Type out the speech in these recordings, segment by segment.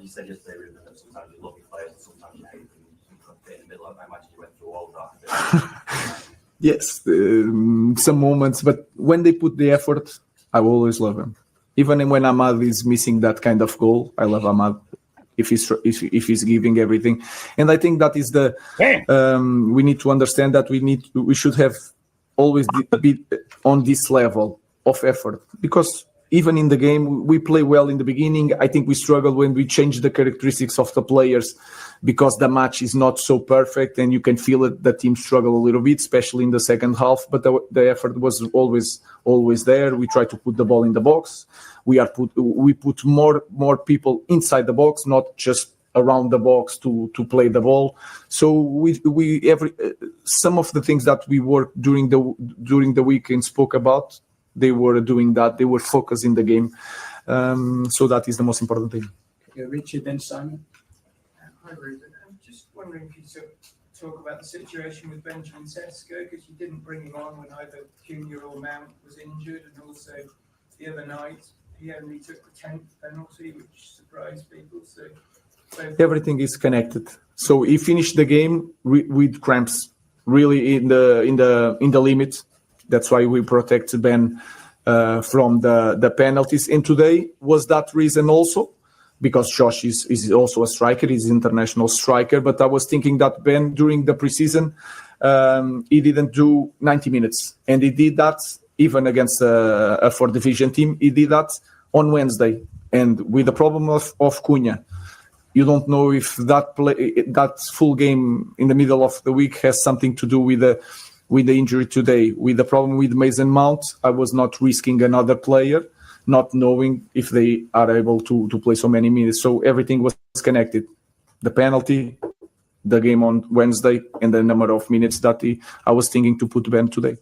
you said yesterday, Ruben, that sometimes you love your players and sometimes you hate them. You put it in the middle. I imagine you went through all that. Yes, some moments, but when they put the effort, I will always love him. Even when Ahmad is missing that kind of goal, I love Ahmad if he's giving everything. And I think that is we need to understand that we should have always be on this level of effort, because even in the game we play well in the beginning. I think we struggle when we change the characteristics of the players, because the match is not so perfect and you can feel it. The team struggle a little bit, especially in the second half, but the effort was always there. We try to put the ball in the box. We put more people inside the box, not just around the box to play the ball. So some of the things that we worked during the week and spoke about, they were doing that. They were focused in the game. So that is the most important thing. Richard, then Simon. Hi, Ruben. I'm just wondering if you could talk about the situation with Benjamin Sesko, because you didn't bring him on when either Junior or Mount was injured, and also the other night he only took the 10th penalty, which surprised people. So everything is connected. So he finished the game with cramps, really in the limit. That's why we protected Ben from the penalties. And today was that reason also, because Josh is also a striker, he's an international striker. But I was thinking that Ben, during the preseason, he didn't do 90 minutes. And he did that even against a 4th division team. He did that on Wednesday. And with the problem of Cunha, you don't know if that full game in the middle of the week has something to do with the injury today. With the problem with Mason Mount, I was not risking another player, not knowing if they are able to play so many minutes. So everything was connected. The penalty, the game on Wednesday, and the number of minutes that I was thinking to put Ben today.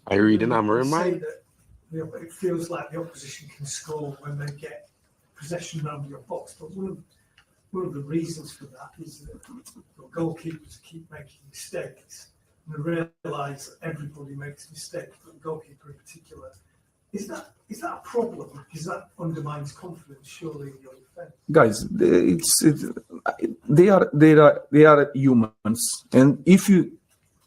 I read an Amorims mind. It feels like the opposition can score when they get possession around your box, but one of the reasons for that is that the goalkeepers keep making mistakes. And I realise that everybody makes mistakes, but the goalkeeper in particular. Is that a problem? Because that undermines confidence, surely, in your defence. Guys, they are humans, and if you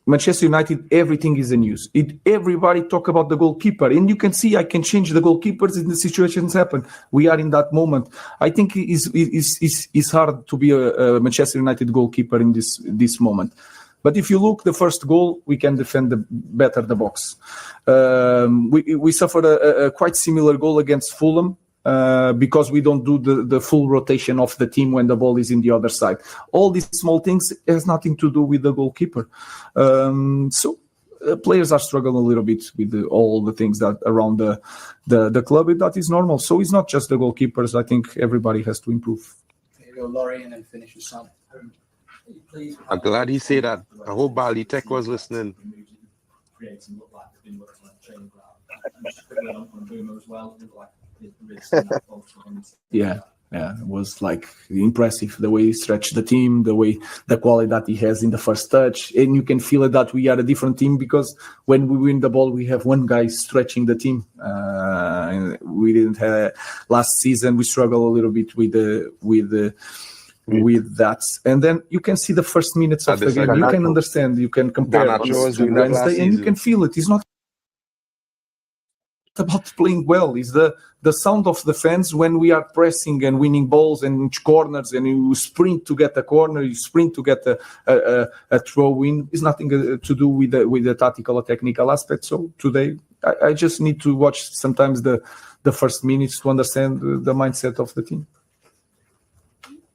Manchester United, everything is in news. Everybody talk about the goalkeeper, and you can see I can change the goalkeepers if the situations happen. We are in that moment. I think it's hard to be a Manchester United goalkeeper in this moment. But if you look, the first goal, we can defend better the box. We suffered a quite similar goal against Fulham because we don't do the full rotation of the team when the ball is in the other side. All these small things has nothing to do with the goalkeeper. So players are struggling a little bit with all the things that around the club. That is normal. So it's not just the goalkeepers. I think everybody has to improve. There you go, Laurie, and then finish with Sam. I'm glad he said that. I hope Bali Tech was listening. Yeah, it was like impressive the way he stretched the team, the quality that he has in the first touch, and you can feel it that we are a different team because when we win the ball, we have one guy stretching the team. We didn't have last season. We struggled a little bit with that, and then you can see the first minutes of the game. You can understand, you can compare to Wednesday, and you can feel it. It's not about playing well. It's the sound of the fans when we are pressing and winning balls and corners, and you sprint to get a corner, you sprint to get a throw in. It's nothing to do with the tactical or technical aspect. So today, I just need to watch sometimes the first minutes to understand the mindset of the team.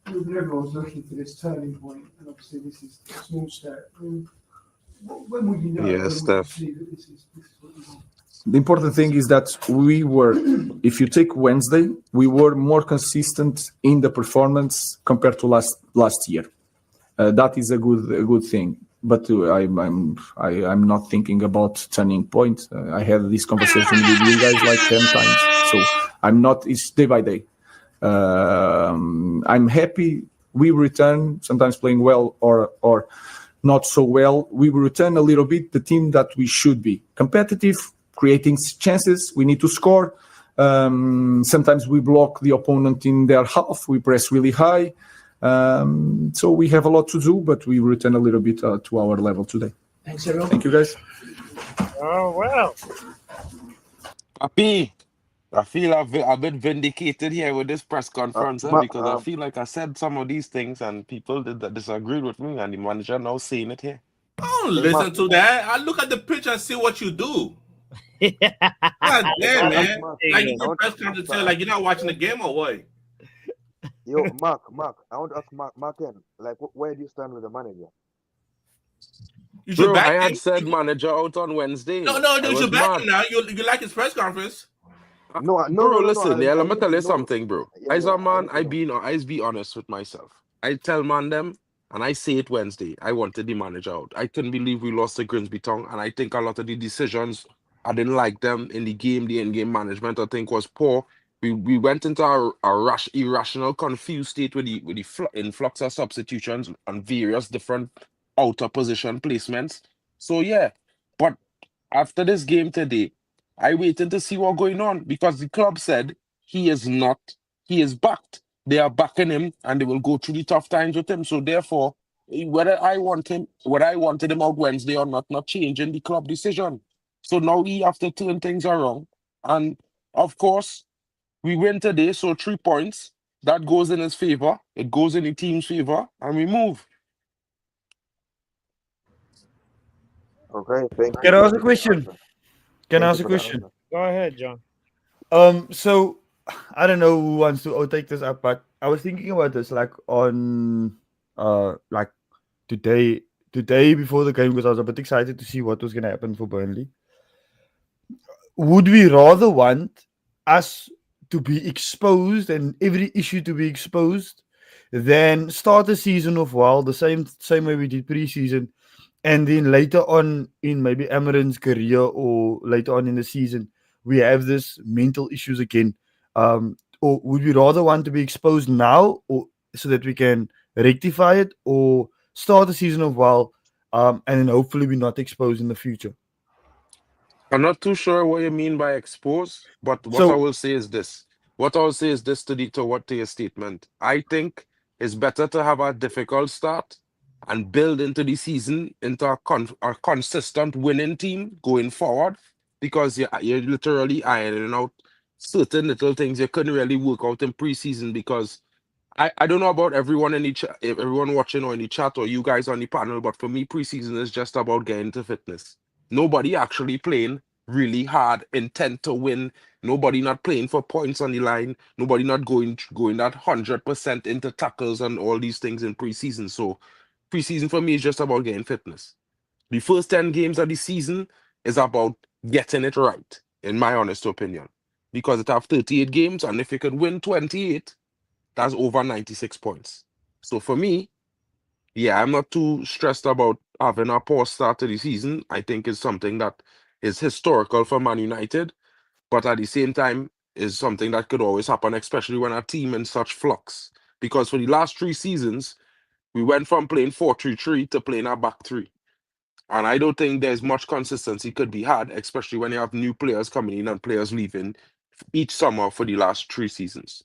Everyone's looking for this turning point, and obviously this is a small step. When will you know? Yes, Steph. This is what you want? The important thing is that if you take Wednesday, we were more consistent in the performance compared to last year. That is a good thing. But I'm not thinking about turning point. I had this conversation with you guys like 10 times. So I'm not. It's day by day. I'm happy we return, sometimes playing well or not so well. We return a little bit the team that we should be. Competitive, creating chances. We need to score. Sometimes we block the opponent in their half. We press really high. So we have a lot to do, but we return a little bit to our level today. Thanks, everyone. Thank you, guys. Oh, well. Papi, I feel I've been vindicated here with this press conference because I feel like I said some of these things and people that disagreed with me, and the manager now saying it here. Don't listen to that. I look at the picture and see what you do. God damn, man. Like you get press conference and like you're not watching the game or what? Yo, Mark, I want to ask Mark, like, where do you stand with the manager? You should Bro, back I him. had said manager out on Wednesday. No, I you was should back mad. him now. You like his press conference. No, Listen, I let me need tell to you know. something, bro. Yeah, As yeah, a man, I need to know. I be honest with myself. I tell man them, and I say it Wednesday, I wanted the manager out. I couldn't believe we lost to Grimsby Town, and I think a lot of the decisions, I didn't like them in the game. The in-game management, I think, was poor. We went into a irrational, confused state with the influx of substitutions and various different outer position placements. So yeah, but after this game today, I waited to see what going on because the club said he is backed. They are backing him and they will go through the tough times with him. So therefore, whether I wanted him out Wednesday or not changing the club decision. So now he have to turn things around. And of course, we win today, so 3 points. That goes in his favor. It goes in the team's favor, and we move. Okay, thank you. Can I ask a question? Can I Thank ask you a for the question? answer. Go ahead, John. So I don't know who wants to take this up, but I was thinking about this like on like today before the game because I was a bit excited to see what was gonna happen for Burnley. Would we rather want us to be exposed and every issue to be exposed than start the season off well, the same way we did pre-season, and then later on in maybe Amorims' career or later on in the season, we have this mental issues again. Or would we rather want to be exposed now, or so that we can rectify it, or start the season off well, and then hopefully we're not exposed in the future? I'm not too sure what you mean by expose, but what I will say is this. What I will say is this to your statement. I think it's better to have a difficult start and build into the season into a consistent winning team going forward, because you're literally ironing out certain little things you couldn't really work out in preseason. Because I don't know about everyone in the everyone watching or in the chat or you guys on the panel, but for me, preseason is just about getting to fitness. Nobody actually playing really hard, intent to win. Nobody not playing for points on the line. Nobody not going that 100% into tackles and all these things in preseason. So preseason for me is just about getting fitness. The first 10 games of the season is about getting it right, in my honest opinion. Because it have 38 games, and if you could win 28, that's over 96 points. So for me, yeah, I'm not too stressed about having a poor start to the season. I think it's something that is historical for Man United, but at the same time is something that could always happen, especially when a team in such flux. Because for the last 3 seasons, we went from playing 4-3-3 to playing a back 3. And I don't think there's much consistency could be had, especially when you have new players coming in and players leaving each summer for the last 3 seasons.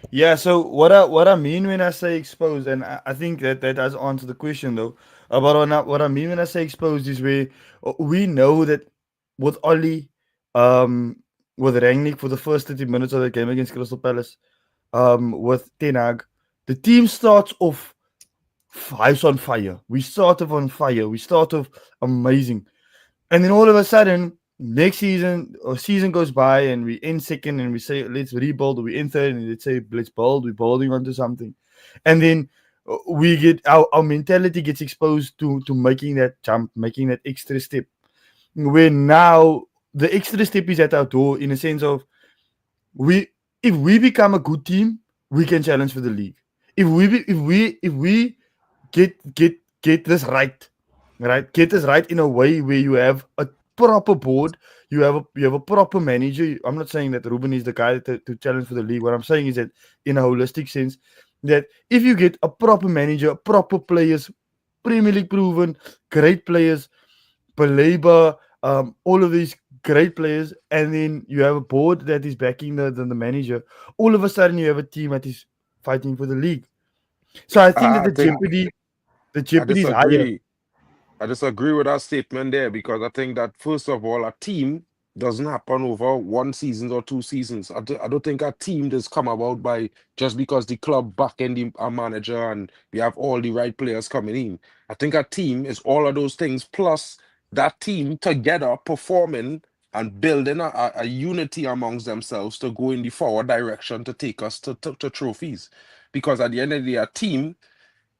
Yeah, so what I mean when I say exposed, and I think that does answer the question though. About what I mean when I say exposed is where we know that with Ollie, with Rangnick for the first 30 minutes of the game against Crystal Palace, with Ten Hag, the team starts off house on fire. We start off on fire. We start off amazing, and then all of a sudden, next season or season goes by and we end second and we say let's rebuild, or we end third and let's say let's build, we're building onto something, and then we get our mentality gets exposed to making that jump, making that extra step, where now the extra step is at our door, in a sense of if we become a good team, we can challenge for the league. If we get this right, get this right in a way where you have a proper board, you have a proper manager. I'm not saying that Ruben is the guy to challenge for the league. What I'm saying is that in a holistic sense, that if you get a proper manager, proper players, Premier League proven, great players, Baleba, all of these great players, and then you have a board that is backing the manager. All of a sudden, you have a team that is fighting for the league. So I think that I think the I jeopardy is higher. disagree. I disagree with that statement there because I think that first of all, a team doesn't happen over one season or 2 seasons. I don't think a team does come about by just because the club back in a manager and we have all the right players coming in. I think a team is all of those things plus that team together performing and building a unity amongst themselves to go in the forward direction to take us to trophies. Because at the end of the day, a team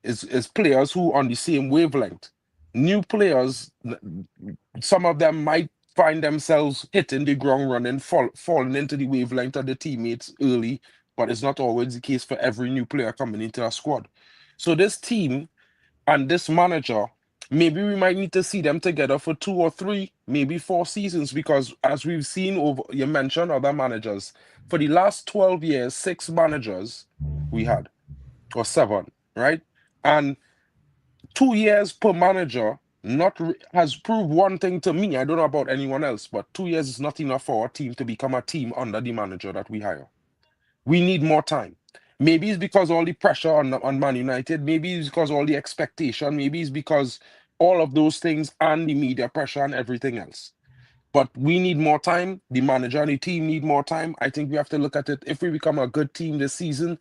is players who on the same wavelength. New players, some of them might find themselves hitting the ground running, falling into the wavelength of the teammates early, but it's not always the case for every new player coming into a squad. So this team and this manager, maybe we might need to see them together for 2 or 3, maybe 4 seasons, because as we've seen over, you mentioned other managers, for the last 12 years, 6 managers we had, or 7, right? And 2 years per manager has proved one thing to me. I don't know about anyone else, but 2 years is not enough for our team to become a team under the manager that we hire. We need more time. Maybe it's because all the pressure on Man United. Maybe it's because all the expectation. Maybe it's because all of those things and the media pressure and everything else. But we need more time. The manager and the team need more time. I think we have to look at it. If we become a good team this season,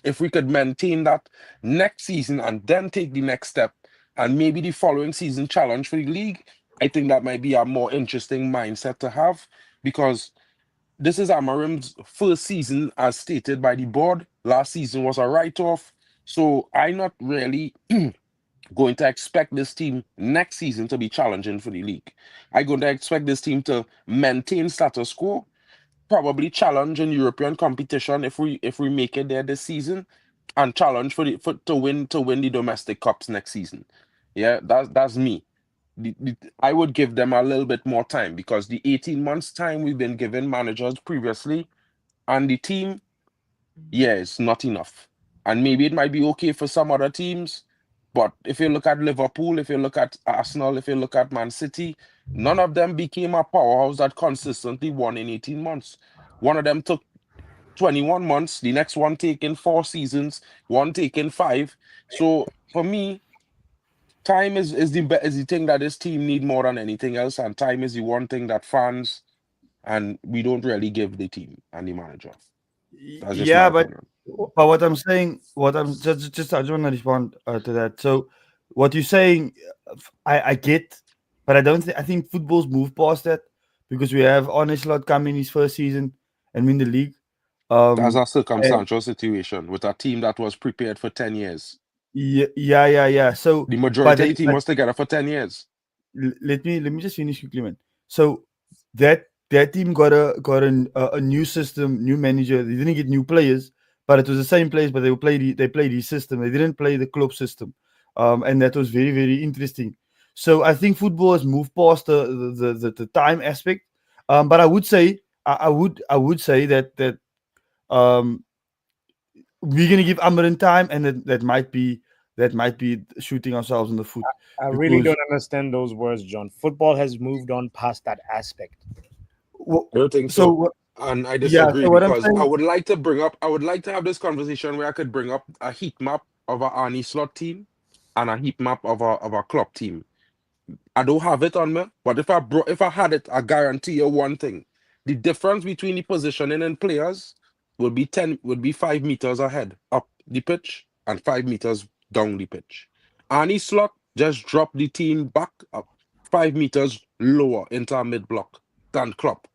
if we could maintain that next season and then take the next step, and maybe the following season challenge for the league, I think that might be a more interesting mindset to have, because this is Amorim's first season as stated by the board. Last season was a write-off. So I'm not really going to expect this team next season to be challenging for the league. I'm going to expect this team to maintain status quo, probably challenge in European competition if we make it there this season, and challenge to win the domestic cups next season. Yeah, that's me. I would give them a little bit more time, because the 18 months time we've been given managers previously and the team, yeah, it's not enough. And maybe it might be okay for some other teams, but if you look at Liverpool, if you look at Arsenal, if you look at Man City, none of them became a powerhouse that consistently won in 18 months. One of them took 21 months, the next one taking 4 seasons, one taking 5. So for me, time is the thing that this team need more than anything else, and time is the one thing that fans and we don't really give the team and the manager. That's just my Yeah, but opinion. what I'm saying, what I'm just I just want to respond to that. So, what you're saying, I get, but I don't. I think football's moved past that, because we have Arne coming his first season and win the league. That's a And circumstantial situation with a team that was prepared for 10 years. yeah. So, The but majority of the team was together for 10 years. let me just finish quickly, man. So that team got a new system, new manager. They didn't get new players, but it was the same players. But they played the system. They didn't play the club system, and that was very, very interesting. So I think football has moved past the time aspect. But I would say I would say that um, we're gonna give Amarin time, and that might be shooting ourselves in the foot. I really Because don't understand those words, John. Football has moved on past that aspect. I don't think so so. what- And I yeah. disagree, So what I'm because I saying, would like to have this conversation where I could bring up a heat map of our Arnie slot team and a heat map of our club team. I don't have it on me, but if I had it, I guarantee you one thing: the difference between the positioning and players will be 5 meters ahead up the pitch and 5 meters down the pitch. Arnie slot just dropped the team back up 5 meters lower into a mid block than Klopp.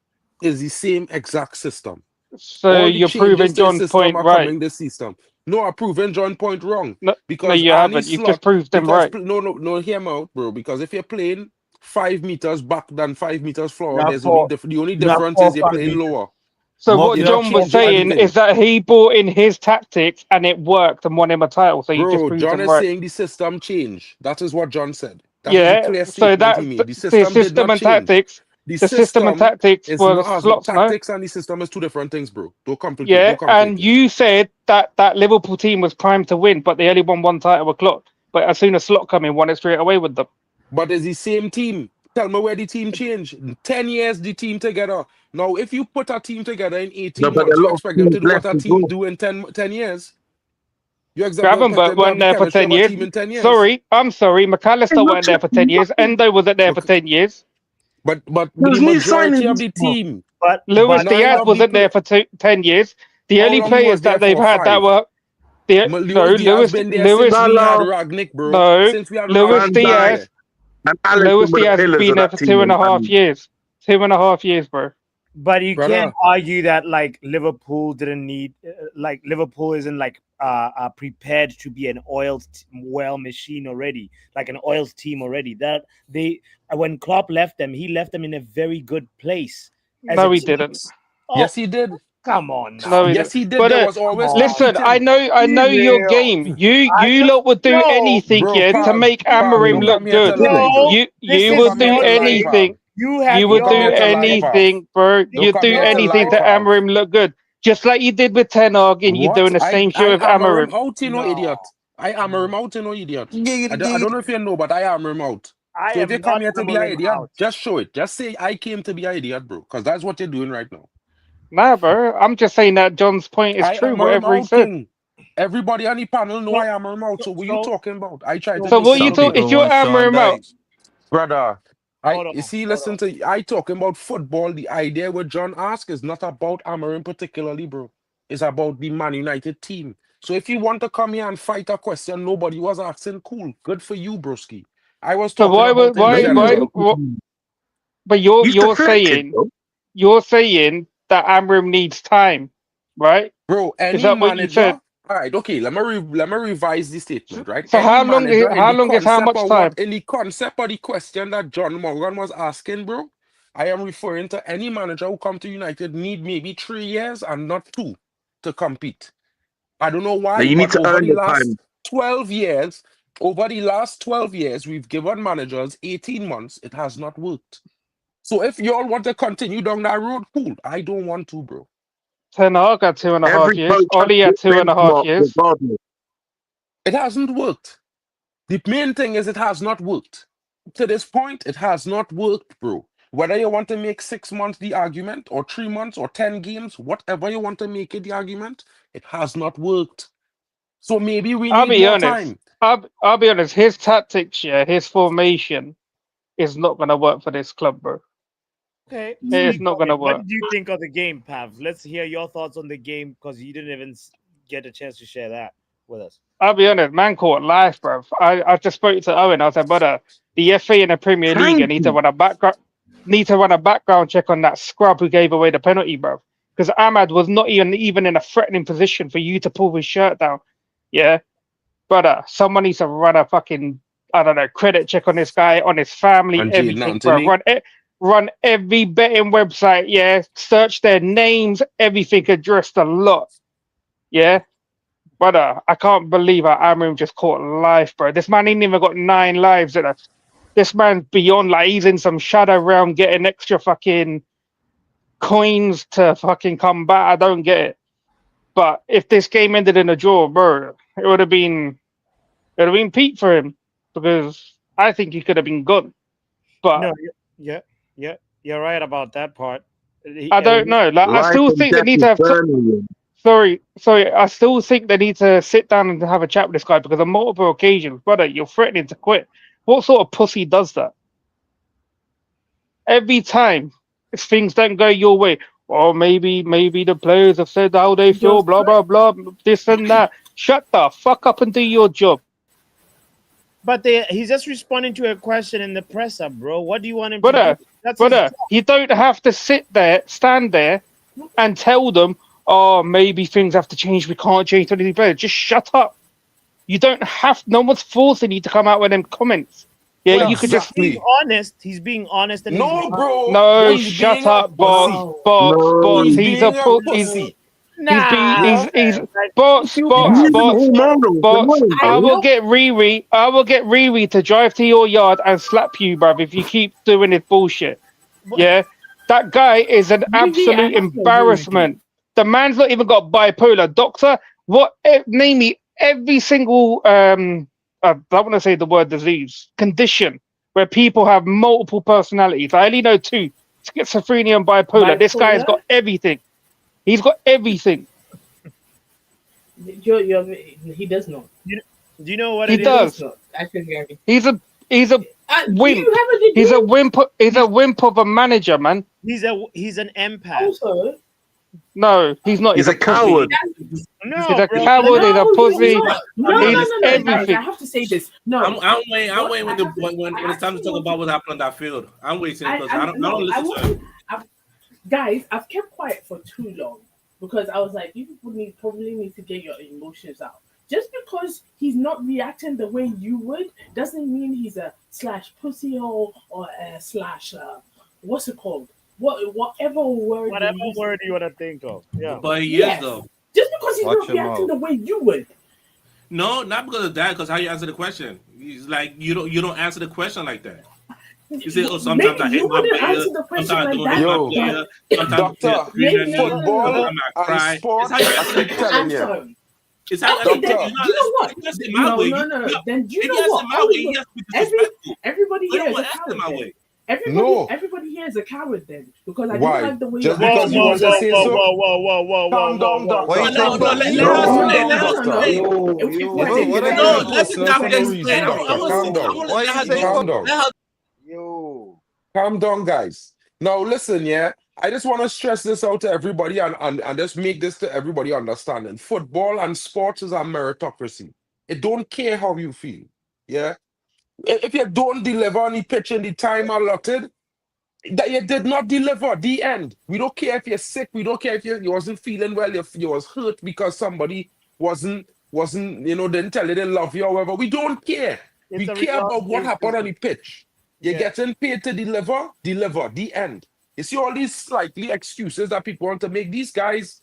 It's the same exact system. So All the you're changes proving to the John's system point are right. coming this system. No, I'm proving John point wrong. No, no, Because you Arnie haven't. You've just slot, proved them because right. no, hear me out, bro. Because if you're playing 5 meters back than 5 meters forward, not there's only for the only not difference for is you're 5 playing meters. lower. So Mark, what You're not not John was for 5 changing saying meters. is anything. that he brought in his tactics and it worked and won him a title. So you just Bro, proved John him is right. saying the system changed. That is what John said. That is a Yeah. clear So statement he that made. The the system did system not and change. tactics. The The system and system tactics is were not has slots, no? tactics, and the system is two different things, bro. Don't Yeah. conflate And it. you said that Liverpool team was primed to win, but they only won one title with Klopp. But as soon as Slot come in, won it straight away with them. But it's the same team. Tell me where the team changed. In 10 years, the team together. Now, if you put a team together in 18 but months, a you lot of expect them to teams do what left a to team go. do in 10 years? You expect Gravenberch them to have weren't the there for chemistry 10 of a years. team in 10 years? I'm sorry. McAllister weren't there for 10 years. Endo wasn't there for Okay. 10 years. But There the was new signings majority of this the month. team, But Luis but nine Diaz of the wasn't there for 10 years. The how only long he was players there that they've for? had that 5. were no Luis Diaz been there since we had Salah Ragnick, bro. no Since we had Luis Van Ragnick, he was Dijk there. Diaz. and Alex Luis were the Diaz has pillars been of there that for team. 2.5 years. 2.5 years, bro. but you can't Brother, argue that like Liverpool didn't need like Liverpool isn't like prepared to be an oiled well machine already, like an oiled team already. That they when Klopp left them, he left them in a very good place as No, a he team. didn't. Oh, yes, he did. come on now. No, he Yes, didn't. he did. But There was Come always on. listen, I competing. know your Real. game. I You know, lot would do no, anything, Bro, yeah, to Pav, make Pav, Amorim don't look come here to good. lie. no. This You Don't is would come here do to your lie, game. Pav. anything. You have You Don't would come do here your to lie, game. Pav. anything, bro. Don't You'd come do here to lie, anything to Pav. Amorim look good. Just like you did with Ten Hag, and you're What? doing the same shit I with am him Amorim. out, you know, No, idiot. I am him out, you know, idiot. I Giggity, don't know giggity. if you know, but I am him out. I So if you am come not here to be an hammering idiot, out. just show it. Just say I came to be an idiot, bro. Because that's what you're doing right now. Nah, bro. I'm just saying that John's point is I true, am him whatever he out, said. King. Everybody on the panel know So, I am him out. So what you so, talking about? I try to so So do what you same Some talk? thing. If people you're want Sean Amorim out, Dyche. Brother, hold you on, see, hold listen on. to I talking about football. The idea what John asked is not about Amarin particularly, bro. It's about the Man United team. So if you want to come here and fight a question nobody was asking, cool. Good for you, broski. I was so talking about in general. but He's deflected, bro. you're saying that Amorim needs time, right? Bro, Is any that what you manager. said? All right, okay. Let me revise the statement, right? So Any how long? manager in How the long is how concept much of what time? in the concept of the question that John Morgan was asking, bro. I am referring to any manager who come to United need maybe 3 years and not 2 to compete. I don't know Now why, you need but to over earn the your last time. 12 years, we've given managers 18 months. It has not worked. So if y'all want to continue down that road, cool. I don't want to, bro. Ten Hag had 2.5 Every years. coach has Ollie to had get 2.5 benchmark years. regardless. It hasn't worked. The main thing is it has not worked. To this point, it has not worked, bro. Whether you want to make 6 months the argument, or 3 months, or 10 games, whatever you want to make it the argument, it has not worked. So maybe we I'll need be more honest. time. I'll be honest. His tactics, yeah, his formation is not gonna work for this club, bro. Okay, It's speak not on gonna it. What work. did you think of the game, Pav? Let's hear your thoughts on the game because you didn't even get a chance to share that with us. I'll be honest. Man caught life, bro. I just spoke to Owen. I said, brother, the FA and the Premier League Thank need to you. run a background check on that scrub who gave away the penalty, bro. Because Ahmad was not even in a threatening position for you to pull his shirt down. Yeah, brother. Someone needs to run a fucking, I don't know, credit check on this guy, on his family, And Jaden everything, bro. Anthony, Run every betting website. Yeah, search their names, everything, address the lot. Yeah. Brother, I can't believe how Amram just caught life, bro. This man ain't even got 9 lives in us. This man's beyond, like, he's in some shadow realm getting extra fucking coins to fucking come back. I don't get it. But if this game ended in a draw, bro, it would have been peak for him because I think he could have been gone. But No, yeah, you're right about that part. I don't know. Like, I Life still and think they death need is to have. burning you. Sorry. I still think they need to sit down and have a chat with this guy because on multiple occasions, brother, you're threatening to quit. What sort of pussy does that? Every time, if things don't go your way, or maybe the players have said how they feel, blah blah blah, this and that. Shut the fuck up and do your job, But he's just responding to a question in the presser, bro. What do you want him to do? brother. That's his job. You don't have to stand there, and tell them, oh, maybe things have to change. We can't change anything better. Just shut up. You don't have. No one's forcing you to come out with them comments. Yeah, Well, you could just. he's being exactly. honest. He's being honest, and he's No, bro. No, He's shut being a up, boss, pussy. Wow. boss. He's No. He's a being a he's pussy. he's nah. he's Like, boss, You, boss, He's Pav. an boss, hormonal. It's boss. annoying, I I bro. will know. get Riri to drive to your yard and slap you, bruv, if you keep doing this bullshit. But Yeah, that guy is an Really, I absolute have no agree with you. embarrassment. The man's not even got bipolar. Doctor, name me every single I don't want to say the word disease condition where people have multiple personalities. I only know two: schizophrenia and bipolar. This guy has got everything. He's got everything. He does not. Do you know what He it is? does. Actually, He's a wimp. you have a degree? He's a wimp. He's a wimp of a manager, man. He's an empath. Also, No, he's not. He's He's a coward. No, He's a bro. coward. He's a no, pussy. he's not. No, He's guys, I everything. have to say this. No, I'm waiting. I'm waiting What? when it's time to talk about what happened on that field. I'm waiting because I don't no, listen to him. guys, I've kept quiet for too long because I was like, you people probably need to get your emotions out. Just because he's not reacting the way you would doesn't mean he's a / pussy or a / what's it called? Whatever word you want to think of. Yeah. But he is though. Just because he's Watch not him reacting out. the way you would. No, not because of that. Because how you answer the question. He's like you don't answer the question like that. You say, oh, sometimes I Maybe hate you my wouldn't player. answer the question Sometimes I like don't hate that. my player. Sometimes Doctor, football sometimes I cry. and sport, It's how you I answer the keep question. telling you. Sorry. It's how Okay, then, Doctor. you know what? You just say my way. No. Then you If know you answer what? my way, he has to be disrespectful. Everybody I here don't is a want to answer coward. my then. way. No. Everybody here is a coward then because I Why? don't like the way Just you're because acting. you want to say so? Whoa. Calm down, doctor. Why you No, take no, that? let No, her calm explain. down, Let her doctor. explain. What are you No, taking let personal her for no explain. reason, I doctor. want Calm to down. Why let you her saying talk. Calm down. Let her. Yo. Calm down, guys. Now listen, yeah. I just want to stress this out to everybody and just make this to everybody understanding. Football and sports is a meritocracy. It don't care how you feel. Yeah. If you don't deliver on the pitch in the time allotted, that you did not deliver. The end. We don't care if you're sick. We don't care if you wasn't feeling well. If you was hurt because somebody wasn't didn't tell you they love you or whatever. We don't care. We It's a care about what results-based happened on the business. pitch. You're Yeah. getting paid to deliver. The end. You see all these slightly excuses that people want to make. These guys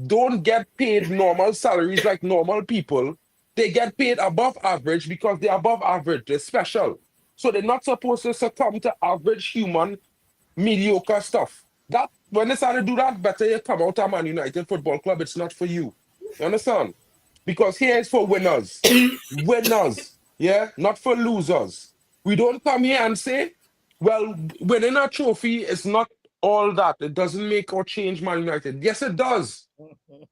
don't get paid normal salaries like normal people. They get paid above average because they're above average. They're special. So they're not supposed to succumb to average human mediocre stuff. That when they start to do that, better you come out of Man United Football Club. It's not for you. You understand? Because here is for winners. Winners. Yeah, not for losers. We don't come here and say, well, winning a trophy is not all that. It doesn't make or change Man United. Yes, it does.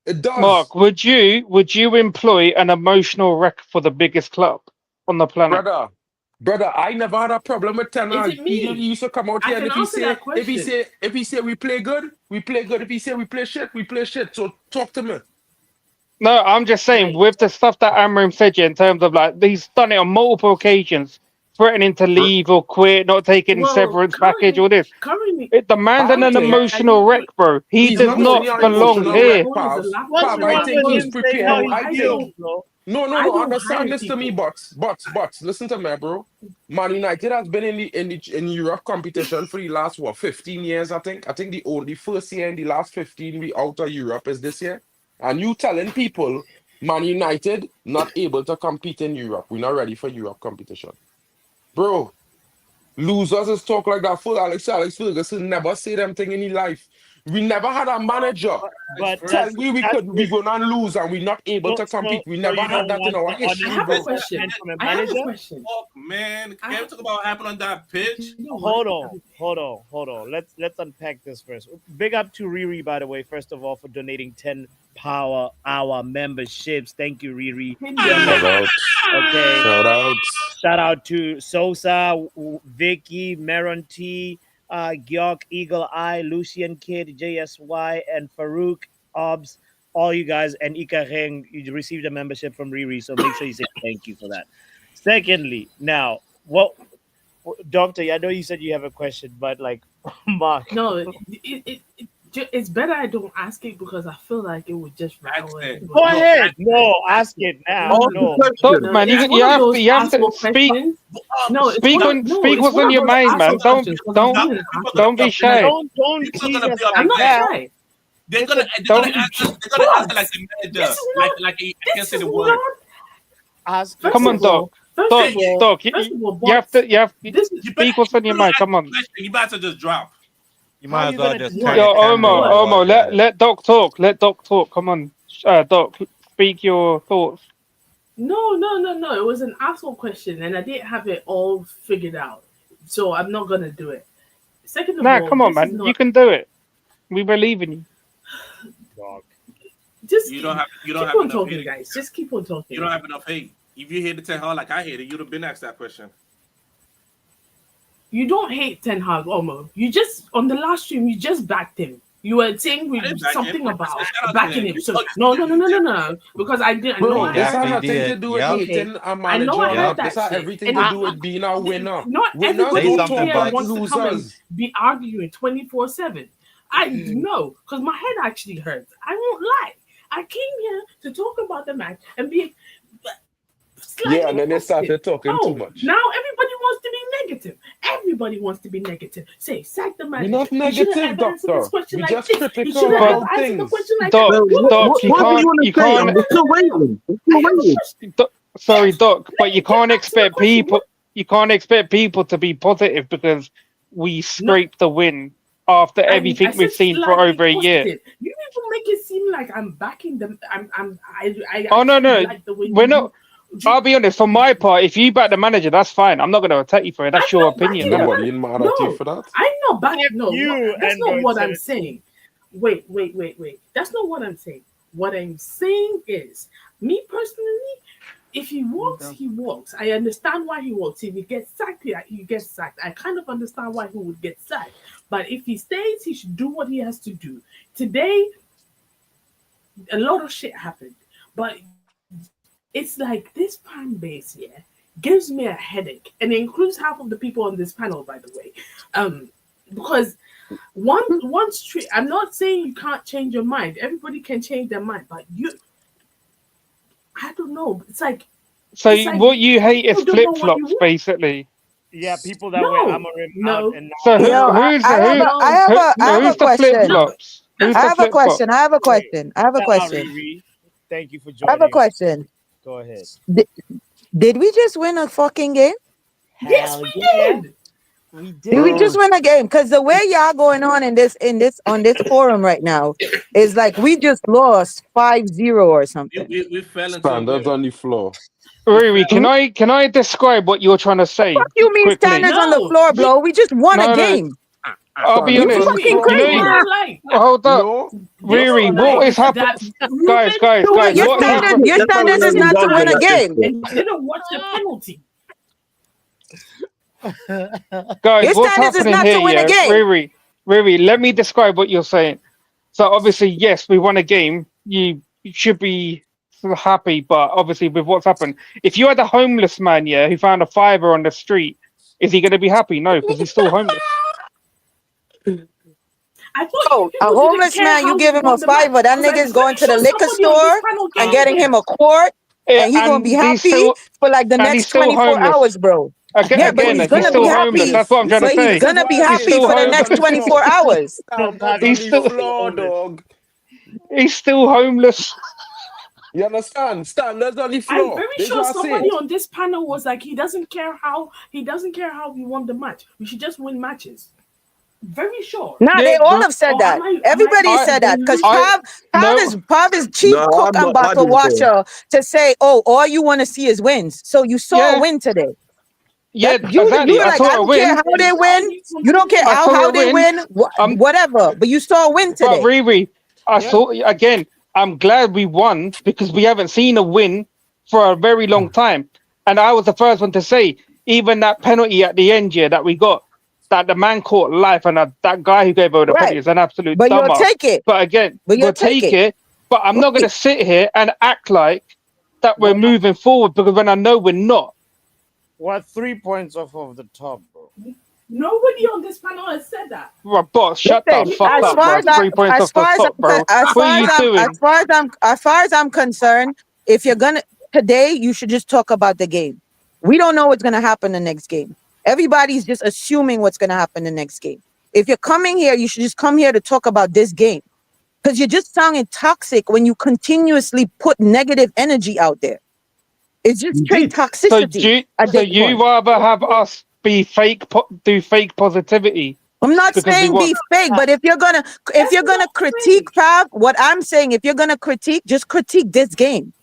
It does. Mark, would you employ an emotional wreck for the biggest club on the planet? Brother, I never had a problem with Ten Is Hag. it me? He used to come out I here and can answer that question. if he say we play good, we play good. If he say we play shit, we play shit. So talk to me. No, I'm just saying with the stuff that Amram said in terms of like he's done it on multiple occasions, threatening to leave or quit, not taking severance package, all this. Currently, The man's an Okay. emotional wreck, bro. He He's does not not only an belong emotional here. wreck, Pav. What's Pav, I wrong think with he's him saying how prepared. he I feels, think bro? no. I don't Understand hire this to me, people. but listen to me, bro. Man United has been in Europe competition for the last 15 years, I think. I think the first year in the last 15 we out of Europe is this year. And you telling people Man United not able to compete in Europe. We're not ready for Europe competition. Bro, losers is talk like that. Full Alex Ferguson never say them thing in his life. We never had a manager But tell we gonna lose and we're not able to compete. We never you had don't that in want our the history, I have bro. a question. from a I have a manager? question. Fuck, man. Can we talk about what happened on that pitch? Hold on. Let's unpack this first. Big up to Riri, by the way, first of all, for donating 10 power hour memberships. Thank you, Riri. Shout out. Okay. Shout out. Shout out to Sosa, Vicky, Meron T, Gyok, Eagle Eye, Lucian Kid, JSY, and Farouk, Obs, all you guys, and Ika Heng, you received a membership from Riri, so make sure you say thank you for that. Secondly, now, Doctor, I know you said you have a question, but like, Mark. No, it's better I don't ask it because I feel like it would just rattle it. Go ahead. No, ask it now. No. Look, man, you have to speak. No, speak what's on your mind, man. Don't be shy. Don't tease us I'm like not that. shy. They're gonna answer like the manager. Like I can't say the word. Ask. Come on, Doc. Doc, you have to speak what's on your mind. Come on. You about to just drop. You might as well just Yo, Omo, let Doc talk. Let Doc talk. Come on, Doc, speak your thoughts. No. It was an asshole question, and I didn't have it all figured out. So I'm not gonna do it. Second of Nah, all, come on, this is man. not You can do it. We believe in you. just You don't have keep enough on talking, hate. guys. Just keep on talking. You don't have enough hate. If you hated Ten Hag like I hated, you'd have been asked that question. You don't hate Ten Hag, Omo. You just on the last stream, you just backed him. You were saying I didn't back something him. about Shout out to backing him. him. So no. Because I didn't. I know Bro, I this heard has that. nothing to do with Okay. hating a I manager. know I heard This that has shit. everything And to do with being a winner. not Winners everybody don't talk here like wants to come and losers. be arguing 24/7. I know, because my head actually hurts. I won't lie. I came here to talk about the match and be slightly Yeah, and then they started positive. talking too much. Now everybody wants to be negative. Everybody wants to be negative. Say, sack the We're manager. not He should negative, have answered doctor. this question We're like just this. He critical should have about answered the things. question like Doc, that. Doc, you can't. Sorry, Doc, but you can't expect people. You can't expect people to be positive because we scraped the win after everything we've seen for over a year. You even make it seem like I'm backing them. I Oh no, no, like the way we're not. I'll be honest. For my part, if you back the manager, that's fine. I'm not going to attack you for it. That's your opinion. innit? Nobody in mad at you for that. I'm not backing. No, you that's and not what Roy I'm saying. Wait. That's not what I'm saying. What I'm saying is, me personally, if he walks, he walks. I understand why he walks. If he gets sacked, he gets sacked. I kind of understand why he would get sacked. But if he stays, he should do what he has to do. Today, a lot of shit happened. But it's like this fan base here gives me a headache. And it includes half of the people on this panel, by the way. Because I'm not saying you can't change your mind. Everybody can change their mind. But I don't know. It's like What you hate is people don't know flip what you flops, want. basically. Yeah, people that No, wear Amorim out and So Yo, who's I have who's a the flip question. flops? Who's I the have a flip flop? question. I have a question. I have a question. Thank you for I have a joining. question. Go ahead. Did we just win a fucking game? Yes, we did. We Did we just win a game? Because the way y'all going on on this forum right now is like we just lost 5-0 or something. We fell into Standards on the floor. Riri, can I describe what you're trying to say? What you mean quickly? standards on the floor, bro? We just won a game. I'll be You honest. fucking You know, crazy. hold up, Riri. What is happening, guys? Your standards is not to win a game. And you didn't watch the penalty. Guys, Your what's standards is happening not here? to win a Yeah, game. Riri, let me describe what you're saying. So obviously, yes, we won a game. You should be happy, but obviously with what's happened, if you had a homeless man, who found a fiver on the street, is he going to be happy? No, because he's still homeless. I thought a homeless man, you give him a fiver. That nigga's going to the liquor store and getting him a quart, and he gonna be happy for like the next 24 hours, bro. Again, Yeah, but he's gonna be happy. That's what I'm trying to But say. he's gonna be happy for the next 24 hours. He's still dog. He's still homeless. You understand? Standards on the floor. I'm very sure somebody on this panel was like, he doesn't care how we won the match. We should just win matches. Very sure. Nah, they all have said that. Everybody said that because Pav is chief cook and bottle washer to say, oh, all you want to see is wins. So you saw a win today. Yeah, you were like, I don't care how they win. You don't care how they win. Whatever. But you saw a win today. But Riri, I saw again. I'm glad we won because we haven't seen a win for a very long time. And I was the first one to say, even that penalty at the end, that we got, that the man caught life, and that guy who gave over the penalty is an absolute But dumbass. you'll take it. But again, we'll take it. But I'm not going to sit here and act like that we're moving forward because when I know we're not. We're 3 points off of the top, bro. Nobody on this panel has said that. Right, boss, shut the fuck up, bro. 3 points off the top, bro. What are you doing? As far as I'm concerned, if you're gonna today, you should just talk about the game. We don't know what's gonna happen the next game. Everybody's just assuming what's gonna happen the next game. If you're coming here, you should just come here to talk about this game. Because you're just sounding toxic when you continuously put negative energy out there. It's just straight toxicity. So you rather have us be do fake positivity? I'm not saying be fake, but if you're gonna critique Pav, what I'm saying, if you're gonna critique, just critique this game.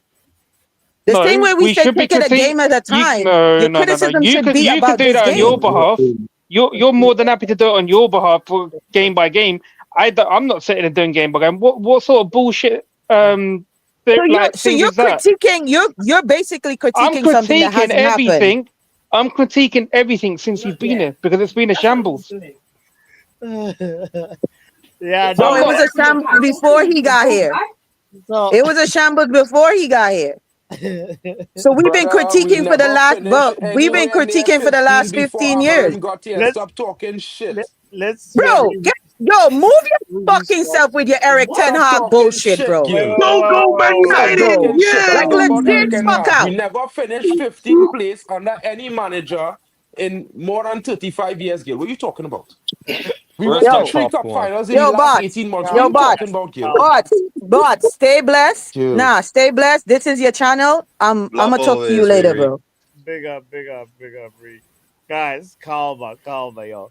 The No, same way we we say should be take it a critique. game at a time. No, Your no, no, no. criticism should be You can about do this that on your game. behalf. You're more than happy to do it on your behalf for game by game. I'm not sitting and doing game by game. What sort of bullshit So thing you're is that? critiquing. You're basically I'm critiquing something that critiquing hasn't happened. everything. I'm critiquing everything since you've been here because it's been a shambles. Yeah, Bro, I'm it not. was a shambles before he got here. So It was a shambles before he got here. So we've been Brother, we critiquing for the never last, finished we've been anywhere near critiquing for the 15 last before 15 years. Amarim got here. let's Stop talking shit. let's hear Bro, move your fucking self with your Eric Ten Stop Hag talking bullshit, shit, bro. Gil. Go, go, Man Stop United! Bro, talking shit. Let's like talk Yay! about legit Eric and fuck Hag. We out. never finished 15th place under any manager in more than 35 years, Gil. What are you talking about? We went to Yo, 3 cup finals in the yo, last bots, 18 months. What are yo, you bots, talking about, Gil? bots, stay blessed. Gil. Nah, stay blessed. This is your channel. I'm gonna talk to you always, later, Riri. bro. big up, Reed. Guys, calma, y'all.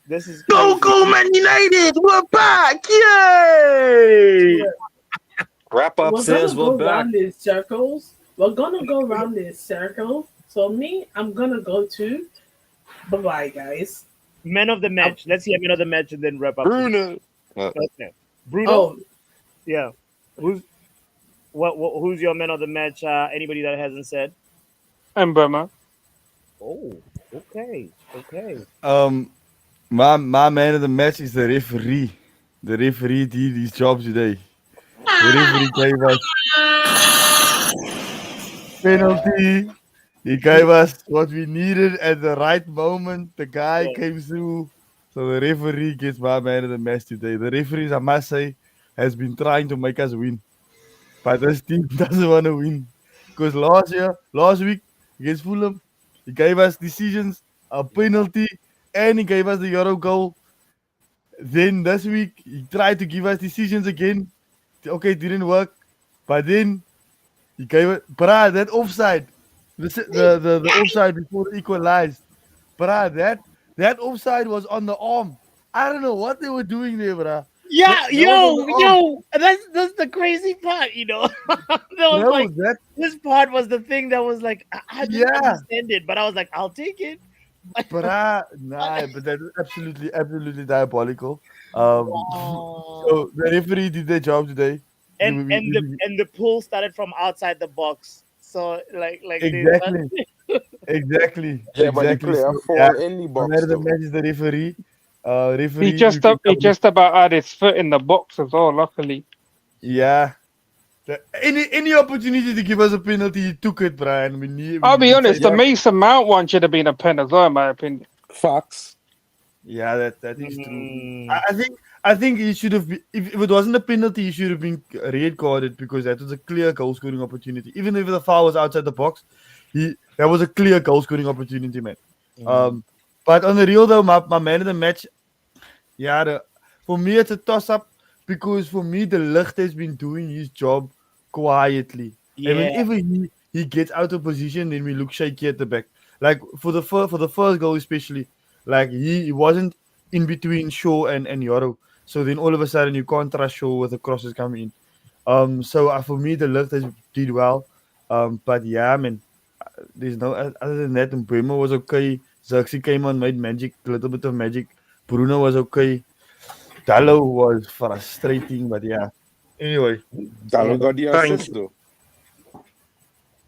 This is Go, crazy. go, Man United! We're back! Yay! Wrap up We're says gonna we're go back. round in circles. We're gonna go round in circles. So me, I'm gonna go to bye, guys. Men of the match. Let's hear men of the match and then wrap up. Bruno. Okay. Bruno. Oh, Yeah. Who's who's your man of the match? Anybody that hasn't said? Burma. Oh, okay. My man of the match is the referee. The referee did his job today. The referee gave us penalty. He gave us what we needed at the right moment. The guy came through. So the referee gets my man of the match today. The referees, I must say, has been trying to make us win. But this team doesn't want to win. Because last week against Fulham, he gave us decisions, a penalty, and he gave us the Euro goal. Then this week, he tried to give us decisions again. Okay, it didn't work. But then he gave it, that offside, the offside before the equalized. That offside was on the arm. I don't know what they were doing there, bruh. Yeah, That was on the arm. that's the crazy part, that was Bro, like this part was the thing that was like I didn't Yeah. understand it, but I was like, I'll take it. But that is absolutely diabolical. So the referee did their job today. And the pull started from outside the box. So like Exactly. Yeah, but the player So, fall in the the box. man of the though. match is the referee. Referee. He just about had his foot in the box as well. Luckily. Yeah. Any opportunity to give us a penalty, he took it, Brian. I'll be honest. Yeah. The Mason Mount one should have been a pen as well, in my opinion. Facts. Yeah, that is true. I think he should have been, if it wasn't a penalty, he should have been red carded because that was a clear goal scoring opportunity. Even if the foul was outside the box, that was a clear goal scoring opportunity, man. But on the real though, my man of the match, for me it's a toss up because for me the Ligt has been doing his job quietly. And whenever he gets out of position, then we look shaky at the back. Like for the first goal especially, like he wasn't in between Shaw and Yoro. So then all of a sudden you can't trust Shaw with the crosses coming in. So for me the Ligt has did well. But yeah, man, there's no other than that. Mbeumo was okay. Xerxes came on, made magic, a little bit of magic. Bruno was okay. Dallo was frustrating, but yeah. Anyway, Dallo got the assist though.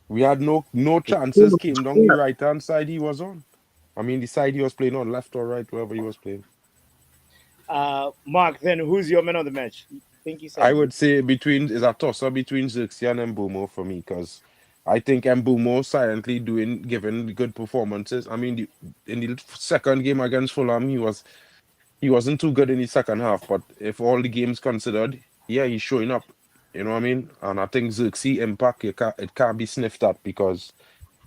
We had no chances. Came down the right hand side he was on. I mean the side he was playing on, left or right, wherever he was playing. Mark, then who's your man of the match? Think you said I would say is a toss-up between Xerxes and Mbeumo for me because I think Mbeumo silently giving good performances. I mean, in the second game against Fulham, he wasn't too good in the second half. But if all the games considered, yeah, he's showing up. You know what I mean? And I think Xerxes' impact it can't be sniffed at because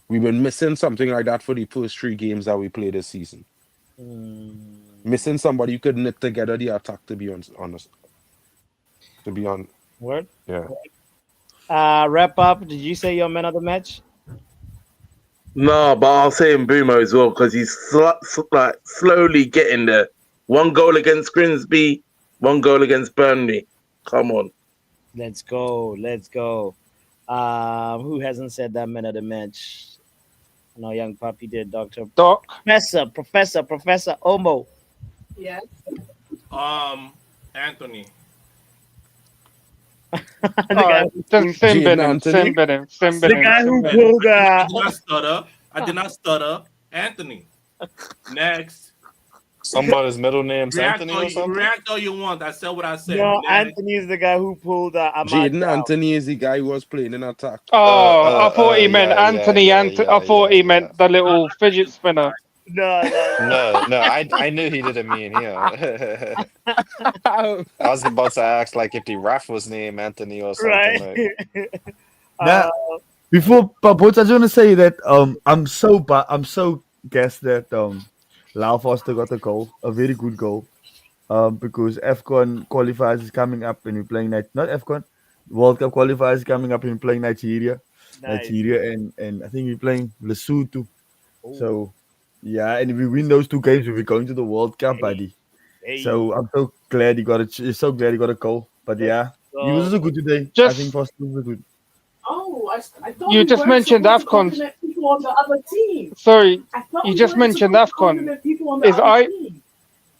we've been missing something like that for the first 3 games that we played this season. Missing somebody who could knit together the attack. To be honest. To be on. Word? Yeah. Wrap up. Did you say your man of the match? No, but I'll say Mbeumo as well because he's slowly getting there. 1 goal against Grimsby, 1 goal against Burnley. Come on. Let's go. Who hasn't said that man of the match? No, young puppy did. Doctor Doc. Professor Omo. Yeah. Anthony. The guy who pulled. I did not stutter. Anthony. Next. Somebody's middle name's React Anthony or something. React all you want. I said what I said. No, Next. Anthony is the guy who pulled Ahmad Jaden down. Anthony is the guy who was playing in attack. Oh, I thought he meant Anthony. I thought he meant the little fidget spinner. No. I knew he didn't mean him. I was about to ask like if the ref was named Anthony or something. Right. Like. Now, before Papots, I just want to say that I'm so guessed that Lau Foster got a goal, a very good goal, because AFCON qualifiers is coming up and we're playing not AFCON, World Cup qualifiers is coming up and we're playing Nigeria, and I think we're playing Lesotho. So yeah, and if we win those two games, we'll be going to the World Cup, buddy. So I'm so glad he got a goal. But yeah, he was also good today. I think Foster was good. Oh, I thought You just mentioned AFCON. compliment people on the other team. Sorry, I thought you we just weren't mentioned supposed to AFCON. compliment people on the other team.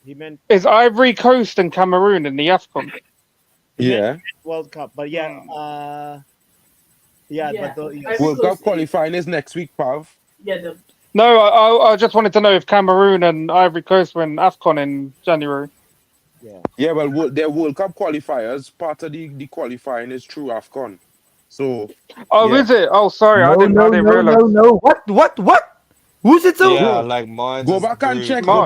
He meant Is Ivory Coast and Cameroon in the AFCON? Yeah. World Cup, but yeah, Yeah. but World Cup qualifying is next week, Pav. Yeah, No, I just wanted to know if Cameroon and Ivory Coast were in AFCON in January. Yeah, well, their World Cup qualifiers, part of the qualifying is through AFCON. So. Oh, yeah. is it? Oh, sorry, I didn't realize. No. What? Who's it? So? Yeah, like mine. Go back and check. Go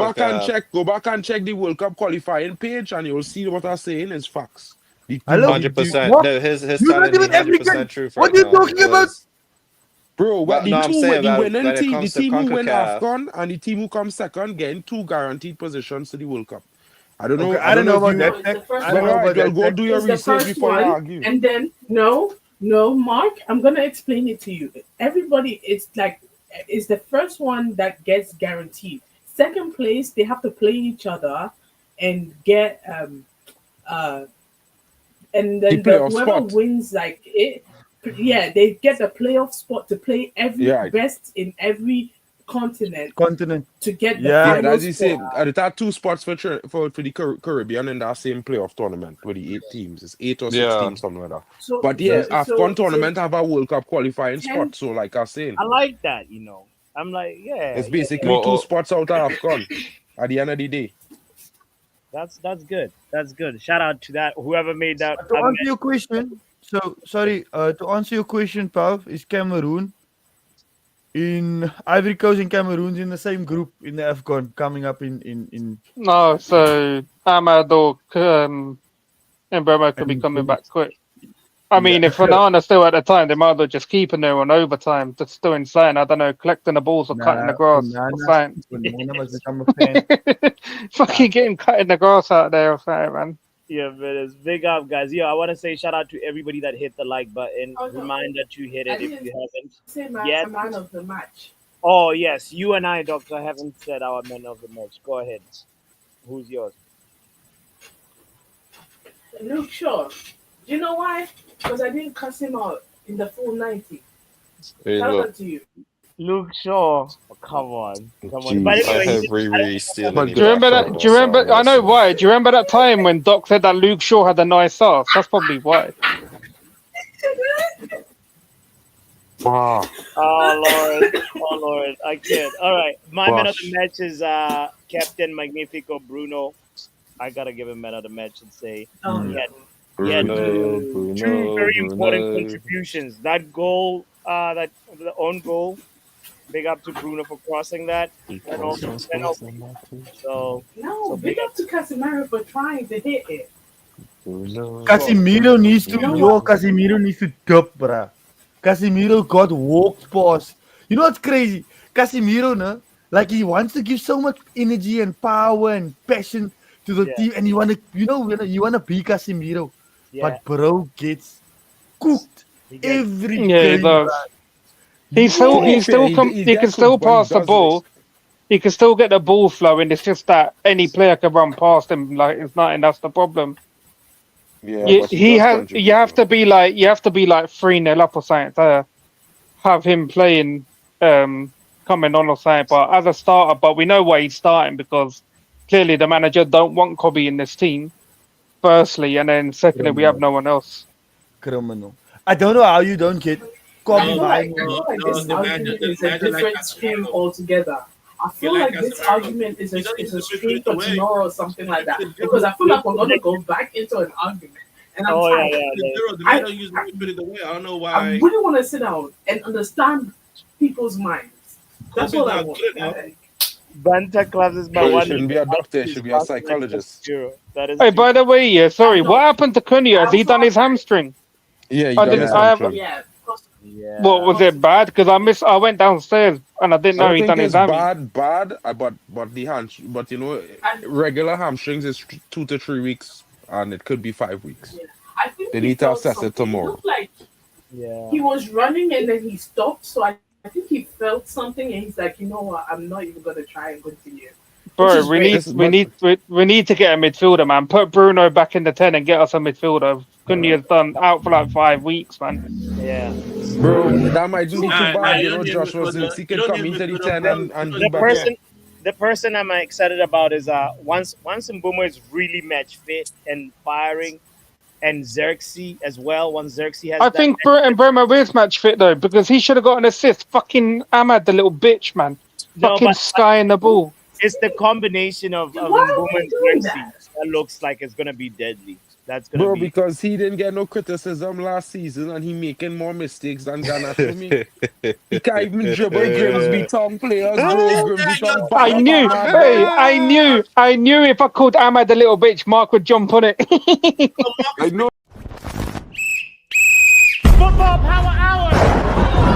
back and check the World Cup qualifying page, and you'll see what I'm saying is facts. 100%. No, his You're not telling me even African. 100% true. What are you talking about? Bro, But the no, I'm two saying the that winning when it team, the comes to team who win CONCACAF- AFCON and the team who comes second getting 2 guaranteed positions to the World Cup. I don't know. Okay, I don't know about if that. you- It's the first I don't know Alright, about well, that. go do your It's the research first before you one, argue. and then no, Mark, I'm gonna explain it to you. Everybody, it's like it's the first one that gets guaranteed. Second place, they have to play each other and get and then The playoff whoever spot. wins like it, yeah, they get the playoff spot to play every Yeah. best in every continent to get the Yeah, final that's the same. spot. There are 2 spots for the Caribbean in that same playoff tournament with the 8 teams. It's 8 or 6 Yeah. teams, something like that. So- But yes, so- AFCON so- tournament have a World Cup qualifying 10 spot. So like I was saying, I like that. I'm like, it's yeah, basically Well, 2 spots out of AFCON at the end of the day. That's good. That's good. Shout out to that whoever made that. To answer your question, to answer your question, Pav, is Cameroon in Ivory Coast and Cameroon's in the same group in the AFCON coming up in No, so Ahmad or Mbemo could be coming back quick. I mean, if Onana's still at the time, they might as well just keep him there on overtime. Just doing something, I don't know, collecting the balls or cutting the grass or something. Onana must become a fan. Fucking get him cutting the grass out there or something, man. Yeah, but it's big up, guys. Yo, I want to say shout out to everybody that hit the like button. Oh, no. Remind that you hit I it if didn't you haven't say yet. man of the match. Oh yes, you and I, Doctor, haven't said our man of the match. Go ahead. Who's yours? Luke Shaw. Do you know why? Because I didn't cuss him out in the full 90. Hey, Shout look. out to you. Luke Shaw. Oh, come on. Jeez, But I anyway, have Riri stealing. Do you remember that? Do you remember? I know why. Do you remember that time when Doc said that Luke Shaw had a nice ass? That's probably why. Wow. Oh Lord, I can't. All right, my man of the match is Captain Magnifico Bruno. I gotta give him man of the match and say he had two very important contributions. That goal, that the own goal. Big up to Bruno for crossing that, and also penalty. No, big up to Casemiro for trying to hit it. Casemiro needs to Casemiro needs to dip, bruh. Casemiro got walked past. You know what's crazy? Casemiro, no? Like he wants to give so much energy and power and passion to the team, and you wanna be Casemiro. Yeah. But bro gets cooked every Yeah, he game. does. bruh. He can still pass the ball. He can still get the ball flowing. It's just that any player can run past him. Like it's nothing. That's the problem. Yeah, You, but he he does has. contribute. You have to be like 3-0 up or something to have him playing, coming on or something. But as a starter, but we know why he's starting because clearly the manager don't want Kobe in this team. Firstly, and then secondly, we have Criminal. no one else. Criminal. I don't know how you don't get I Kobe feel No, like behind no, this the manager, argument is a like different stream Casemiro. altogether. I You feel like like this Casemiro. argument is He doesn't a even stream put it for away. tomorrow or something like that. The zero, Because I feel like we're gonna go back into an argument, and I'm Oh yeah, tired. yeah. the man don't use it, put it away. I don't know I why. really want to sit down and understand people's minds. That's Kobe's what I not want. good enough. Banter clubs is my Bro, you one. shouldn't be a doctor. You should be a psychologist. That is Hey, true. by the way, yeah, sorry, what happened to Cunha? Has he done his hamstring? Yeah, he I done his didn't. I have. hamstring. Yeah. What was it bad? Because I went downstairs and I didn't I know don't he think done his it's hammy. bad, but the but regular hamstrings is 2 to 3 weeks, and it could be 5 weeks. Yeah. I think They he need to felt assess it something. It tomorrow. looked like Yeah. he was running and then he stopped. So I think he felt something and he's like, you know what? I'm not even gonna try and continue. Which Bro, is great. we need to get a midfielder, man. Put Bruno back in the 10 and get us a midfielder. Cunha's done out for like 5 weeks, man. Yeah. Bro, that mightn't be too Nah, bad. you You know, don't need Joshua midfielder. Zirkzee You can don't come need into the midfielder, 10 bro. and You be don't back there. The person I'm excited about is once Mbeumo is really match fit and firing, and Xerxes as well. Once Xerxes has I that think Bruno is match fit though, because he should have got an assist. Fucking Ahmad, the little bitch, man. No, Fucking but- skying the ball. it's the combination of Why are Mbeumo we and doing Xerxes that looks like it's gonna be deadly. That's gonna Bro, be because he didn't get no criticism last season and he making more mistakes than Garnacho me. He can't even dribble Grimsby tongue players, bro. Grimsby tongue I knew, I knew if I called Ahmad the little bitch, Mark would jump on it. I know. Football Power Hour.